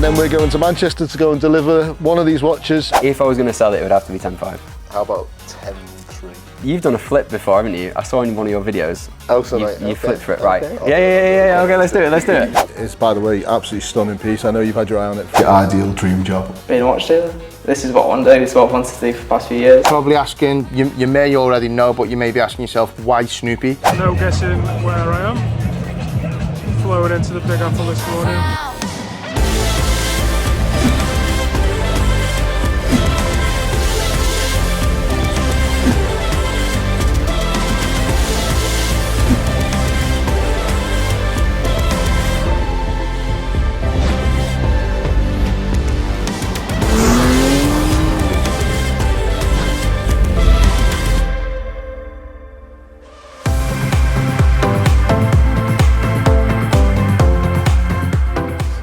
and then we're going to Manchester to go and deliver one of these watches. If I was going to sell it, it would have to be 10.5. How about 10.3? You've done a flip before, haven't you? I saw in one of your videos. Oh, so you flipped for it, right? Okay. Yeah. Okay, let's do it. It's, by the way, absolutely stunning piece. I know you've had your eye on it. Your ideal dream job. Being a watch dealer. This is what I want to do. This is what I've wanted to do for the past few years. Probably asking, you may already know, but you may be asking yourself, why Snoopy? No guessing where I am. Flowing into the Big Apple this morning.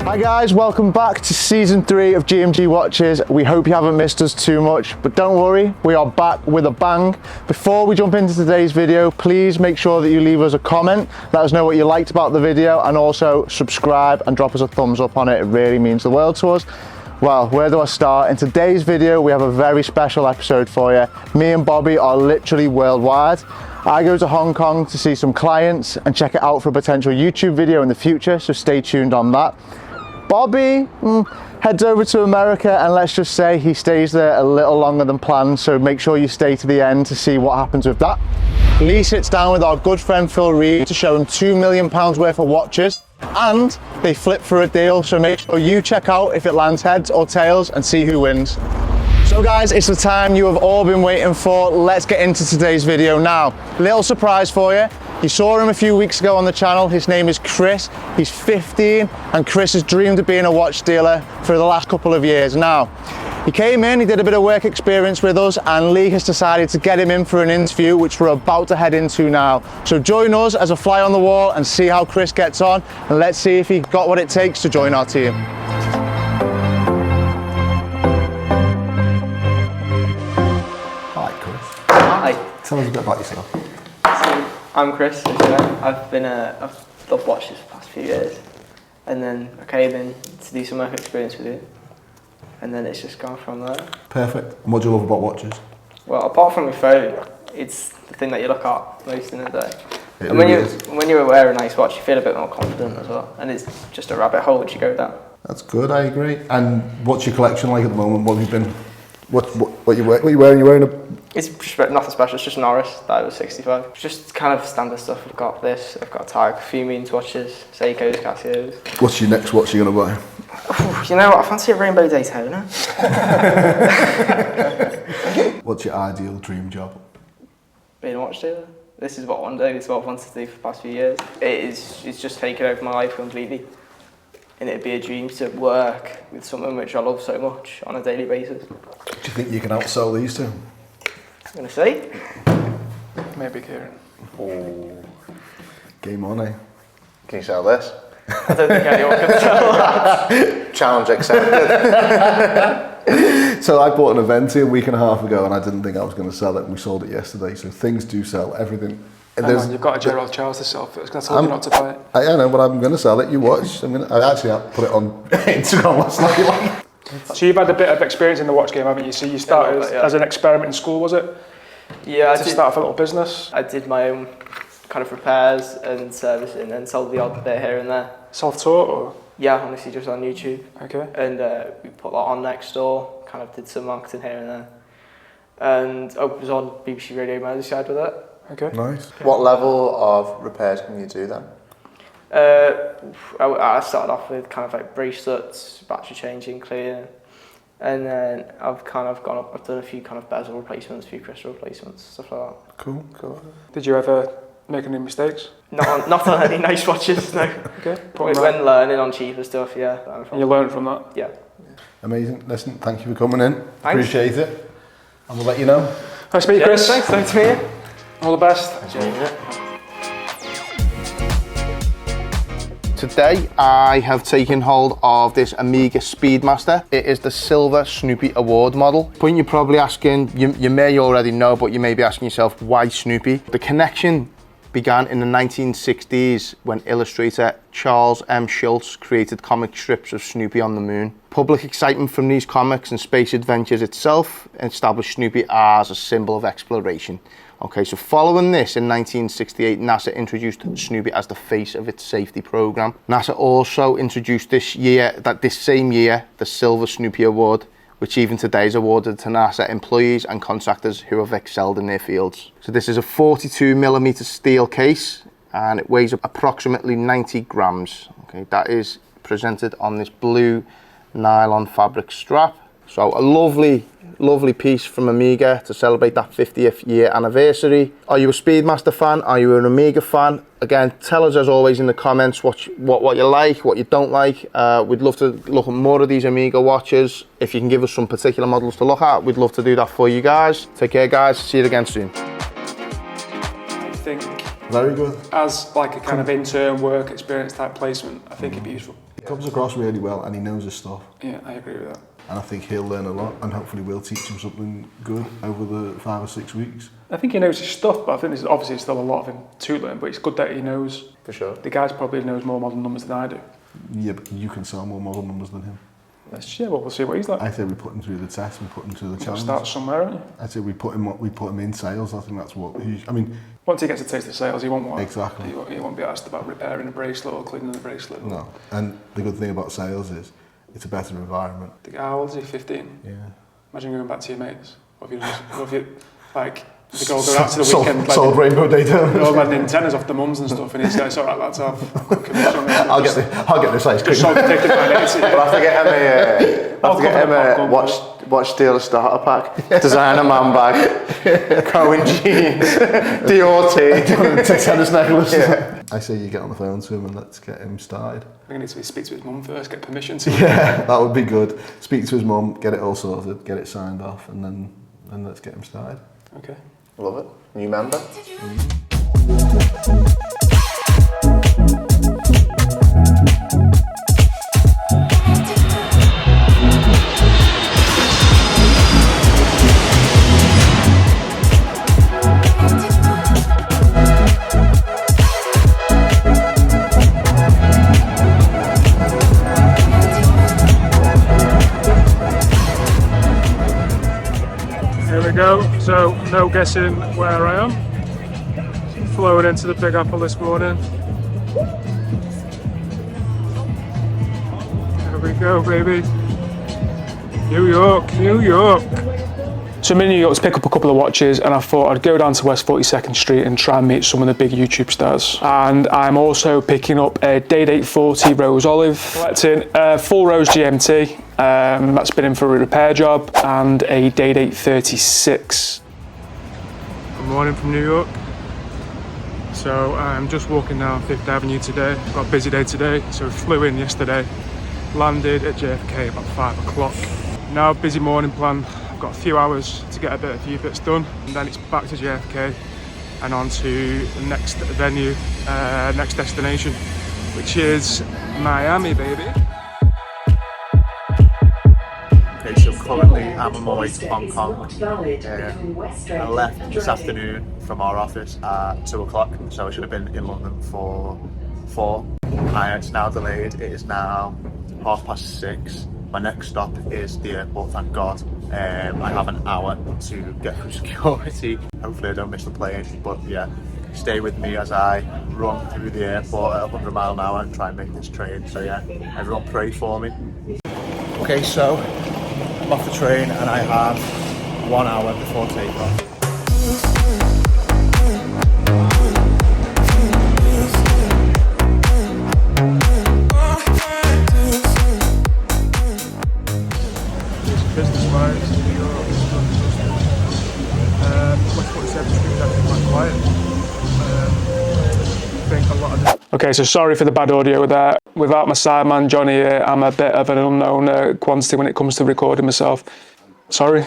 Hi guys, welcome back to season 3 of GMG Watches. We hope you haven't missed us too much, but don't worry, we are back with a bang. Before we jump into today's video, please make sure that you leave us a comment, let us know what you liked about the video, and also subscribe and drop us a thumbs up on it. It really means the world to us. Well, where do I start? In today's video, we have a very special episode for you. Me and Bobby are literally worldwide. I go to Hong Kong to see some clients and check it out for a potential YouTube video in the future, so stay tuned on that. Bobby heads over to America, and let's just say he stays there a little longer than planned, so make sure you stay to the end to see what happens with that. Lee sits down with our good friend Phil Reid to show him £2 million worth of watches, and they flip for a deal, so make sure you check out if it lands heads or tails and see who wins. So guys, it's the time you have all been waiting for. Let's get into today's video now. Little surprise for you. You saw him a few weeks ago on the channel. His name is Chris. He's 15, and Chris has dreamed of being a watch dealer for the last couple of years now. He came in, he did a bit of work experience with us, and Lee has decided to get him in for an interview, which we're about to head into now. So join us as a fly on the wall and see how Chris gets on, and let's see if he got what it takes to join our team. Hi, Chris. Hi. Tell us a bit about yourself. So, I'm Chris, as you know. I've loved watches for the past few years. And then I came in to do some work experience with you. And then it's just gone from there. Perfect. And what do you love about watches? Well, apart from your phone, it's the thing that you look at most in the day. It And really when you wear a nice watch, you feel a bit more confident as well. And it's just a rabbit hole which you go down. That's good, I agree. And what's your collection like at the moment? What have you been, what you wearing? You're wearing a... It's just nothing special, it's just Norris, that was 65. Just kind of standard stuff. I've got this, I've got Tag, a few Means watches, Seikos, Casios. What's your next watch you're going to buy? Ooh, you know what, I fancy a rainbow Daytona. What's your ideal dream job? Being a watch dealer. This is what I want to do, this is what I've wanted to do for the past few years. It's just taken over my life completely. And it'd be a dream to work with someone which I love so much on a daily basis. Do you think you can outsell these two? I'm going to see. Maybe Ciaran. Oh, game on, eh? Can you sell this? I don't think anyone can tell that. Challenge accepted. So I bought an event here a week and a half ago, and I didn't think I was going to sell it, and we sold it yesterday. So things do sell, everything. Hang on, you've got a Gerald Charles to sell for. It's going to tell you not to buy it. I know, but I'm going to sell it. You watch. I actually put it on Instagram last night. So you've had a bit of experience in the watch game, haven't you? So you started as an experiment in school, was it? Yeah, To start off a little business? I did my own kind of repairs and servicing and sold the odd bit here and there. Self-taught or? Yeah, honestly, just on YouTube. Okay. And we put that on next door, kind of did some marketing here and there. And I was on BBC Radio Merseyside with it. Okay. Nice. What level of repairs can you do then? I started off with kind of like bracelets, battery changing, cleaning. And then I've kind of gone up, I've done a few kind of bezel replacements, a few crystal replacements, stuff like that. Cool, cool. Did you ever make any mistakes? Not on any nice watches, no. Okay. When learning on cheaper stuff, yeah. And you learned from that? Yeah. Amazing. Listen, thank you for coming in. Thanks. Appreciate it. And we'll let you know. Nice to meet you, Chris. Thanks, nice to meet you. All the best. Today I have taken hold of this Omega Speedmaster. It is the Silver Snoopy Award model. Point you're probably asking, you may already know, but you may be asking yourself, why Snoopy? The connection began in the 1960s when illustrator Charles M. Schulz created comic strips of Snoopy on the moon. Public excitement from these comics and space adventures itself established Snoopy as a symbol of exploration. Okay, so following this, in 1968, NASA introduced Snoopy as the face of its safety program. NASA also introduced this same year, the Silver Snoopy Award, which even today is awarded to NASA employees and contractors who have excelled in their fields. So this is a 42mm steel case, and it weighs approximately 90 grams. Okay, that is presented on this blue nylon fabric strap. So a lovely piece from Omega to celebrate that 50th year anniversary. Are you a Speedmaster fan? Are you an Omega fan? Again, tell us as always in the comments what you like, what you don't like. We'd love to look at more of these Omega watches. If you can give us some particular models to look at, we'd love to do that for you guys. Take care, guys. See you again soon. I think Very good. as like a kind of intern work experience type placement, I think it'd be useful. He comes across really well and he knows his stuff. Yeah, I agree with that. And I think he'll learn a lot, and hopefully we'll teach him something good over the 5 or 6 weeks. I think he knows his stuff, but I think there's obviously still a lot of him to learn, but it's good that he knows. For sure. The guy's probably knows more model numbers than I do. Yeah, but you can sell more model numbers than him. Yeah, well, we'll see what he's like. I say we put him through the test, we put him through the You've got to challenge. start somewhere, haven't you? I say we put him in sales. I think that's what he's. I mean, Once he gets a taste of sales, he won't want. Exactly. He won't be asked about repairing a bracelet or cleaning the bracelet. no. And the good thing about sales is it's a better environment. How old is he? 15. Yeah. Imagine going back to your mates. What have you like? They go out to the weekend. Sold Rainbow Daytona. You know, like Nintendo's off the mums and stuff, and he's like, it's alright, lads, have commission. I'll get this ice cream. Just sold the ticket by 80. We'll have to get him a watch dealer starter pack, designer man bag, Cohen jeans, Dior tee, tennis necklace. Yeah. I say you get on the phone to him and let's get him started. I think I need to speak to his mum first, get permission to. Yeah, that would be good. Speak to his mum, get it all sorted, get it signed off, and then let's get him started. Okay. Love it. New member. Here we go. So, no guessing where I am. Flown into the Big Apple this morning. There we go, baby. New York, New York. So I'm in New York to pick up a couple of watches, and I thought I'd go down to West 42nd Street and try and meet some of the big YouTube stars. And I'm also picking up a Day-Date 40 Rose Olive, collecting a full Rose GMT. That's been in for a repair job, and a Day-Date 36. Good morning from New York. So I'm just walking down 5th Avenue today. Got a busy day today, so flew in yesterday. Landed at JFK about 5 o'clock. Now busy morning plan. I've got a few hours to get a few bits done, and then it's back to JFK and on to the next venue, next destination, which is Miami, baby. Okay, so currently I'm on my way to Hong Kong. I left this afternoon from our office at 2 o'clock, so I should have been in London for 4. It's now delayed. It is now 6:30. My next stop is the airport, thank God. I have an hour to get through security. Hopefully I don't miss the plane, but yeah, stay with me as I run through the airport at 100 miles an hour and try and make this train. So yeah, everyone pray for me. Okay, so I'm off the train and I have 1 hour before takeoff. Business-wise, New York, West 47th Street is actually quite quiet. I think a lot of the... Okay, so sorry for the bad audio there. Without my sideman Johnny here, I'm a bit of an unknown quantity when it comes to recording myself. Sorry.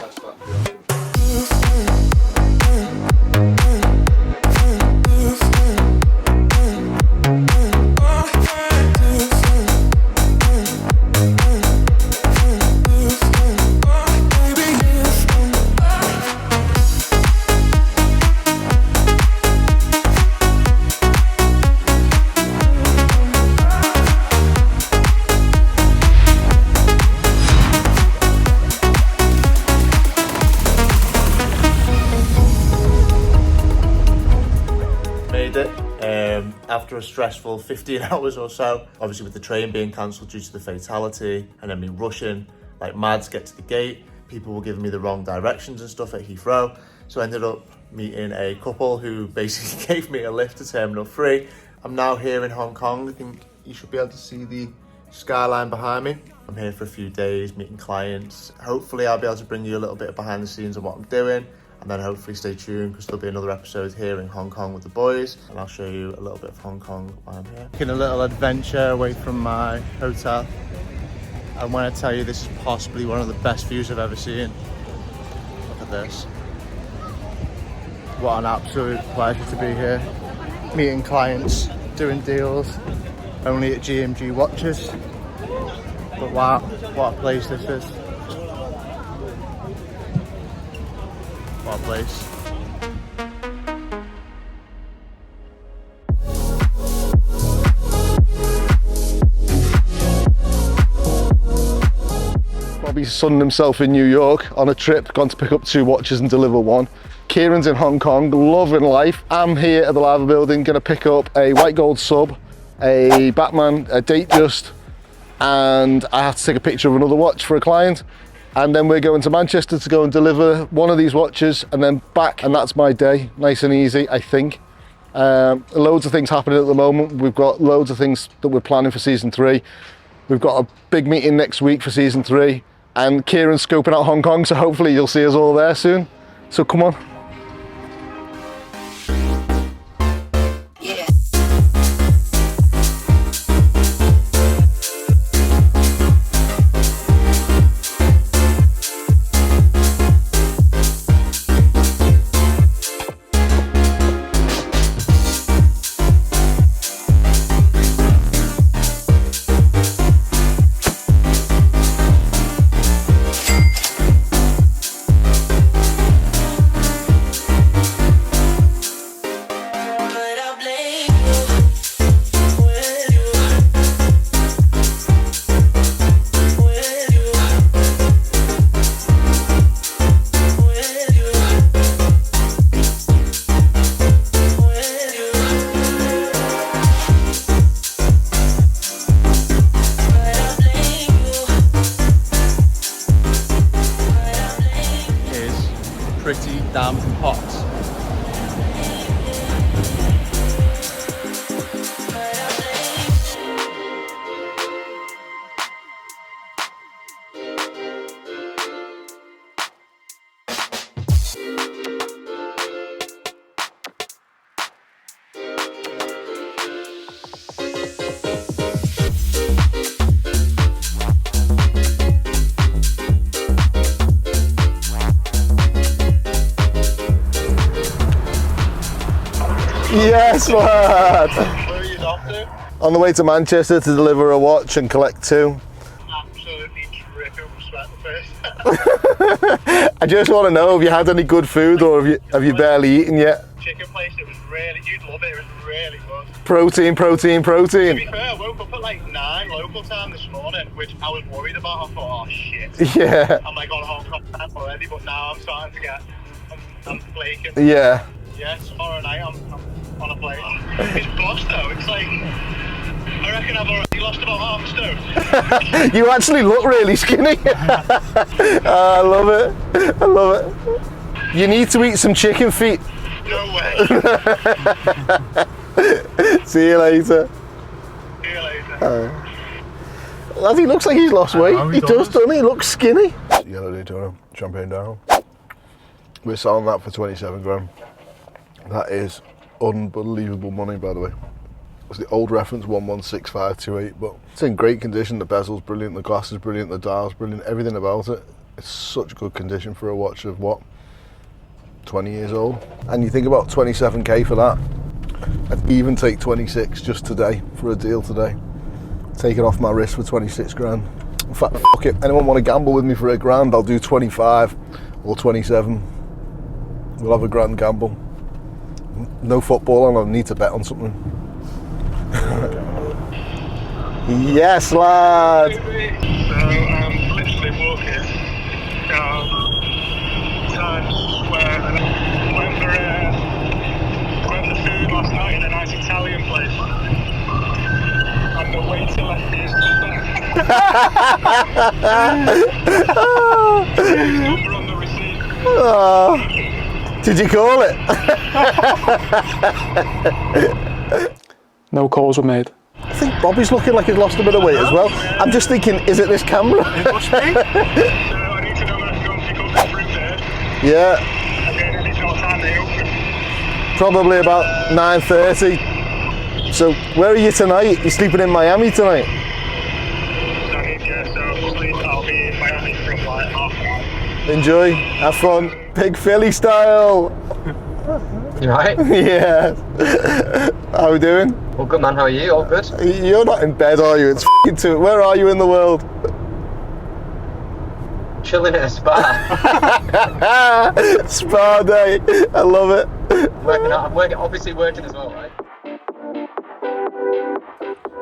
after a stressful 15 hours or so, obviously with the train being cancelled due to the fatality, and then me rushing like mad to get to the gate. People were giving me the wrong directions and stuff at Heathrow. So I ended up meeting a couple who basically gave me a lift to Terminal 3. I'm now here in Hong Kong. I think you should be able to see the skyline behind me. I'm here for a few days, meeting clients. Hopefully I'll be able to bring you a little bit of behind the scenes of what I'm doing, and then hopefully stay tuned because there'll be another episode here in Hong Kong with the boys, and I'll show you a little bit of Hong Kong while I'm here. Taking a little adventure away from my hotel, and when I tell you this is possibly one of the best views I've ever seen, look at this. What an absolute pleasure to be here, meeting clients, doing deals, only at GMG Watches. But wow, what a place this is. What a place. Bobby's sunning himself in New York on a trip, gone to pick up 2 watches and deliver 1. Ciaran's in Hong Kong, loving life. I'm here at the Lava building, gonna pick up a white gold sub, a Batman, a Datejust, and I have to take a picture of another watch for a client. And then we're going to Manchester to go and deliver one of these watches and then back, and that's my day. Nice and easy, I think. Loads of things happening at the moment. We've got loads of things that we're planning for season 3. We've got a big meeting next week for season 3, and Ciaran's scoping out Hong Kong, so hopefully you'll see us all there soon. So come on. Pretty damn hot. Yes, lad! Where are you off to? On the way to Manchester to deliver a watch and collect 2. Absolutely dripping with sweat the face. I just want to know, have you had any good food, or have you barely eaten yet? Chicken place, it was really, you'd love it, it was really good. Protein, protein, To protein. be fair, I woke up at like 9 local time this morning, which I was worried about. I thought, oh shit. Yeah. I'm like on Hong Kong time already, but now I'm starting to get, I'm flaking. Yeah. Yeah, tomorrow night I'm on a plane. It's lost though, it's like, I reckon I've already lost about half a stone. You actually look really skinny. I love it. I love it. You need to eat some chicken feet. No way. See you later. See you later. Lad, he looks like he's lost weight. know, He he does, does. doesn't he? He looks skinny. Yellow Daytona, champagne down. We're selling that for 27 grand. That is unbelievable money, by the way. It's the old reference 116528, but it's in great condition. The bezel's brilliant, the glass is brilliant, the dial's brilliant, everything about it. It's such good condition for a watch of what, 20 years old? And you think about 27k for that. I'd even take 26 just today for a deal today. Take it off my wrist for 26 grand. In fact, fuck it. Anyone want to gamble with me for a grand? I'll do 25 or 27. We'll have a grand gamble. No football and I'll need to bet on something. Yes, lad. So I'm literally walking down Times Square and I went for food last night in a nice Italian place. Oh, did you call it? No calls were made. I think Bobby's looking like he's lost a bit of weight as well. I'm just thinking, is it this camera? It must be. I need to know when to go and pick up the fruit there. Yeah, And then I need to know what time they open. probably about 9:30. So where are you tonight? You're sleeping in Miami tonight? So I need to get I'll be in Miami for like half an hour. Enjoy, have fun. Big Philly style. You right? Yeah. How we doing? All good, man. How are you? All good? You're not in bed, are you? It's f***ing 2. Where are you in the world? Chilling at a spa. Spa day. I love it. Working out. I'm obviously working as well, right?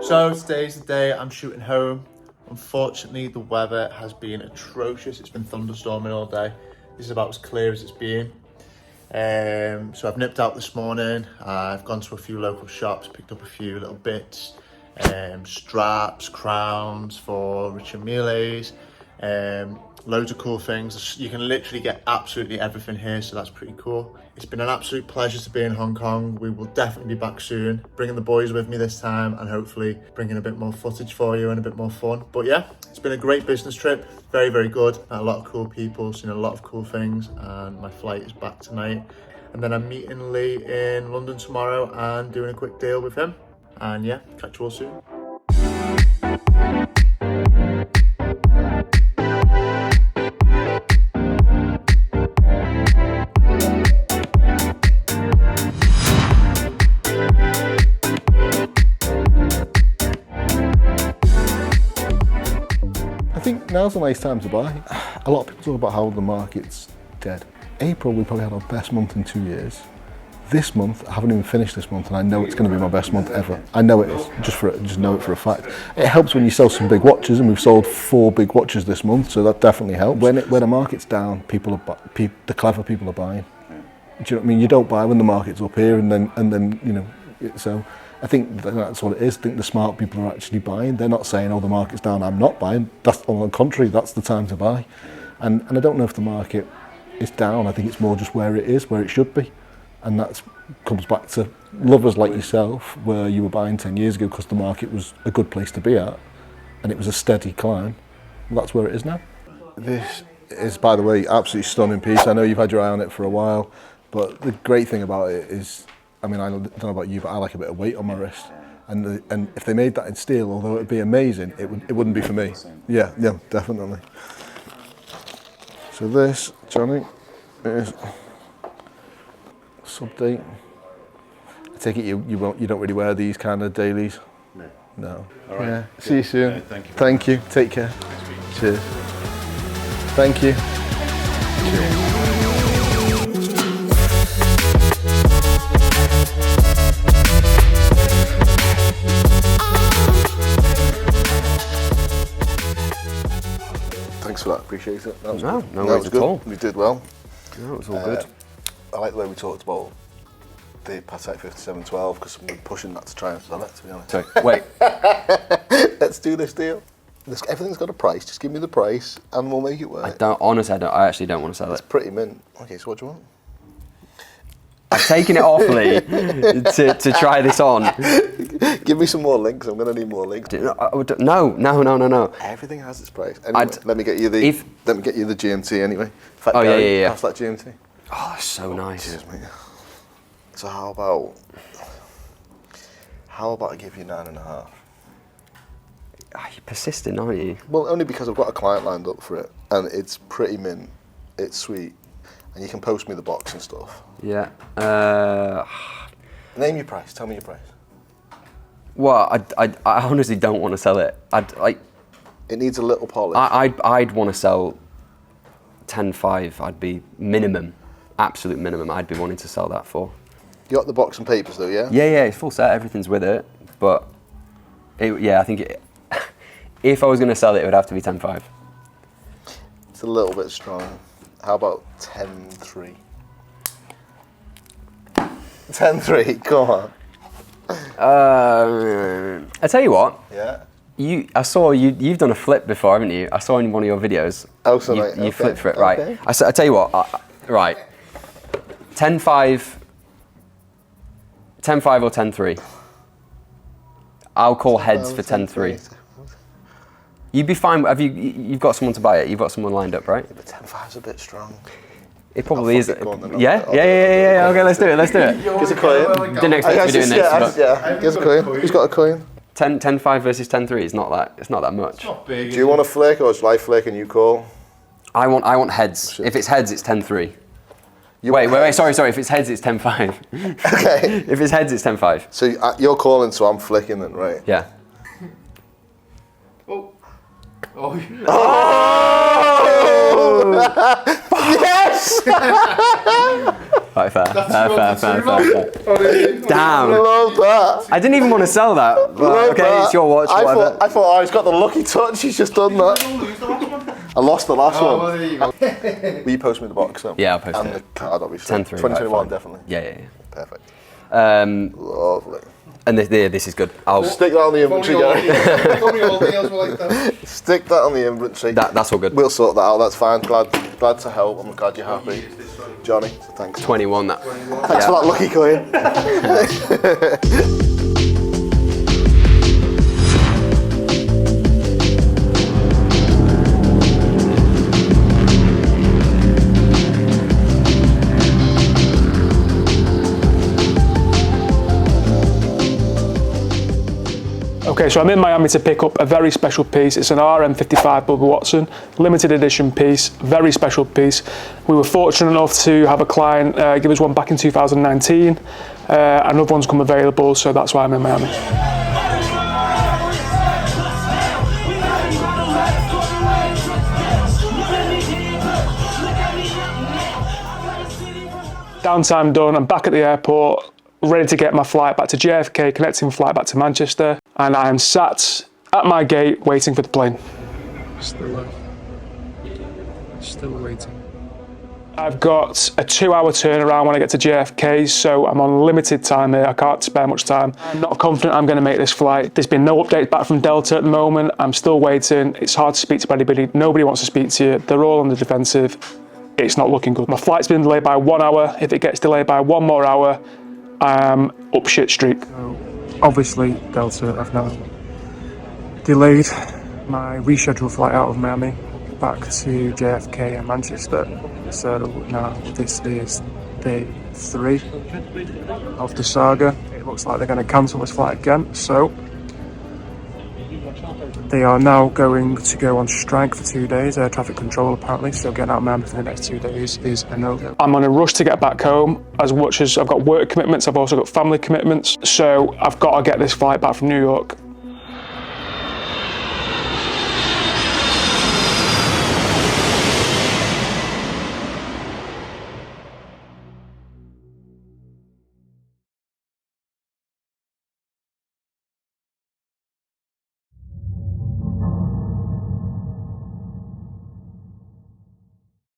So today's the day I'm shooting home. Unfortunately, the weather has been atrocious. It's been thunderstorming all day. This is about as clear as it's been. So I've nipped out this morning. I've gone to a few local shops, picked up a few little bits, straps, crowns for Richard Mille's, loads of cool things. You can literally get absolutely everything here, so that's pretty cool. It's been an absolute pleasure to be in Hong Kong. We will definitely be back soon, bringing the boys with me this time and hopefully bringing a bit more footage for you and a bit more fun. But yeah, it's been a great business trip, very, very good. Met a lot of cool people, seen a lot of cool things, and my flight is back tonight. And then I'm meeting Lee in London tomorrow and doing a quick deal with him. And yeah, catch you all soon. I think now's a nice time to buy. A lot of people talk about how the market's dead. April, we probably had our best month in 2 years. This month, I haven't even finished this month, and I know it's going to be my best month ever. I know it is, just know it for a fact. It helps when you sell some big watches, and we've sold 4 big watches this month, so that definitely helps. When the market's down, the clever people are buying. Do you know what I mean? You don't buy when the market's up here, and then you know. So I think that's what it is. I think the smart people are actually buying. They're not saying, "Oh, the market's down, I'm not buying." That's on the contrary. That's the time to buy. And I don't know if the market is down. I think it's more just where it is, where it should be. And that comes back to lovers like yourself, where you were buying 10 years ago because the market was a good place to be at, and it was a steady climb. Well, that's where it is now. This is, by the way, absolutely stunning piece. I know you've had your eye on it for a while, but the great thing about it is, I mean, I don't know about you, but I like a bit of weight on my wrist. And if they made that in steel, although it would be amazing, it wouldn't be for me. Yeah, definitely. So this, Johnny, is sub-date. I take it you don't really wear these kind of dailies? No. All right. Yeah. See you soon. Thank you. Take care. Cheers. Thank you. Cheers. Thanks for that, appreciate it. That was No, good. no That worries was at good. all. We did well. No, it was all good. I like the way we talked about the Patek 5712 because we're pushing that to try and sell it, to be honest. So, wait. Let's do this deal. Everything's got a price, just give me the price and we'll make it work. I actually don't want to sell it. It's pretty mint. Okay, so what do you want? I've taken it off, Lee, to try this on. Give me some more links, I'm going to need more links. No. Everything has its price. Anyway, let me get you the GMT anyway. In fact, Oh, Gary, yeah. pass that GMT. Oh, that's so nice. Cheers, mate. So how about I give you 9.5? You're persistent, aren't you? Well, only because I've got a client lined up for it, and it's pretty mint, it's sweet, and you can post me the box and stuff. Yeah. Name your price, tell me your price. Well, I honestly don't want to sell it. It needs a little polish. I'd want to sell 10.5. I'd be minimum, absolute minimum. I'd be wanting to sell that for. You got the box and papers though, yeah? Yeah, it's full set. Everything's with it. But I think if I was going to sell it, it would have to be 10.5. It's a little bit strong. How about 10.3? 10.3, come on. I tell you what. Yeah. I saw you've done a flip before, haven't you? I saw in one of your videos. Oh, so you okay. flipped for it, right? Okay. I tell you what, right. 10-5. 10-5 or 10-3. I'll call heads for 10-3. You'd be fine. You've got someone to buy it. You've got someone lined up, right? Yeah, but 10-5's a bit strong. It probably is. Yeah. Okay, let's do it. Let's do it. Give us a coin. Didn't expect to be doing this. Yeah, give us a coin. Who's got a coin? 10-5 versus 10-3 is not that. It's not that much. Do you want a flick or shall I flick and you call? I want heads. If it's heads, it's 10-3. Wait. Sorry. If it's heads, it's 10-5. Okay. If it's heads, it's 10-5. So you're calling, so I'm flicking then, right? Yeah. Yes! Right, fair. Damn. I love that. I didn't even want to sell that. But okay, that. it's your watch. I Whatever. thought, he's got the lucky touch. He's just done that. I lost the last one. Well, there you go. Will you post me the box though? Yeah, I'll post and it. And the card, obviously. 10-3. 2021, right, definitely. Yeah. Perfect. Lovely. And this is good. I'll stick that on the inventory, guys. Stick that on the inventory. That's all good. We'll sort that out. That's fine. Glad to help. I'm glad you're happy, Johnny. Thanks. 21. That. Thanks for that lucky coin. Okay, so I'm in Miami to pick up a very special piece. It's an RM55 Bubba Watson, limited edition piece, very special piece. We were fortunate enough to have a client give us one back in 2019. Another one's come available, so that's why I'm in Miami. Downtime done, I'm back at the airport, ready to get my flight back to JFK, connecting flight back to Manchester, and I am sat at my gate waiting for the plane. Still waiting. I've got a 2-hour turnaround when I get to JFK, so I'm on limited time here. I can't spare much time. I'm not confident I'm going to make this flight. There's been no update back from Delta at the moment. I'm still waiting. It's hard to speak to anybody. Nobody wants to speak to you. They're all on the defensive. It's not looking good. My flight's been delayed by 1 hour. If it gets delayed by 1 more hour, I'm up shit street. So obviously Delta have now delayed my rescheduled flight out of Miami back to JFK and Manchester. So now this is day 3 of the saga. It looks like they're going to cancel this flight again. So they are now going to go on strike for 2 days. Air traffic control apparently, so getting out of Miami for the next 2 days is a no-go. I'm on a rush to get back home. As much as I've got work commitments, I've also got family commitments. So I've got to get this flight back from New York